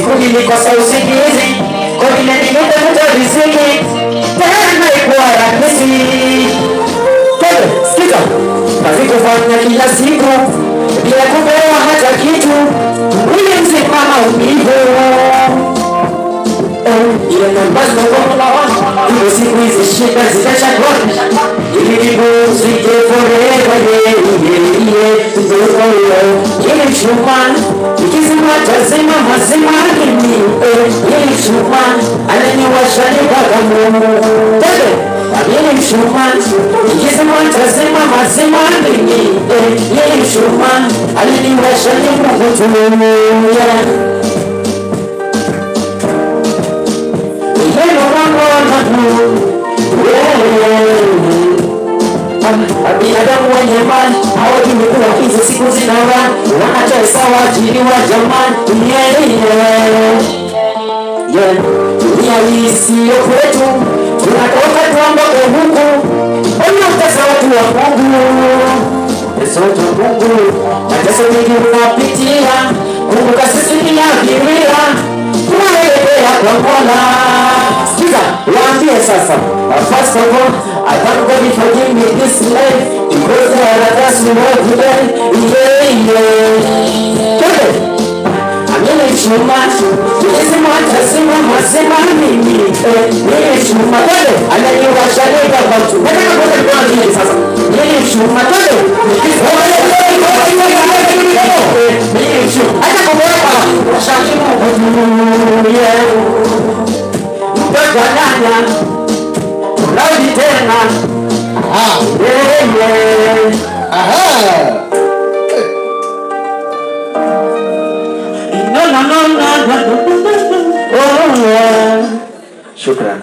siku nilikosa usingizi, kwa vile nilitafuta riziki, tena ikuwa rahisi. Kebe, sikiza, kazi kufanya kila siku, bila kupewa hata kitu, mwili mzima maumivu. Ile numbers no one, hiyo siku hizi shida zitachagua, ili nibuzike forever, ile chuma, ikizima tazima mazima nini, ile chuma, ananiwasha mpaka Mungu. Tebe, ile chuma, ikizima tazima mazima nini, ile chuma, ananiwasha mpaka Mungu. Binadamu wenye mali hawajui kuwa hizo siku zinawa, wanatesa waajiriwa jamani. Dunia hii siyo kwetu, tunatoka tuondoke huku, ona utesa watu wa Mungu. Yesu wetu Mungu, mateso mengi unapitia, kumbuka sisi ni abiria, tunaelekea kwa Mola. Sikiza, waambie sasa, first of all, I thank God for giving me this life, because there are others who know today. Amini chuma, tulizima tasima masema mimi, mimi chuma tole, ananiwasha leka watu. Nataka kwenda kwa nini sasa? Mimi chuma tole, mimi chuma, hata kwa washakimu kutumia. Mpaka Laudi tena. No. Shukran.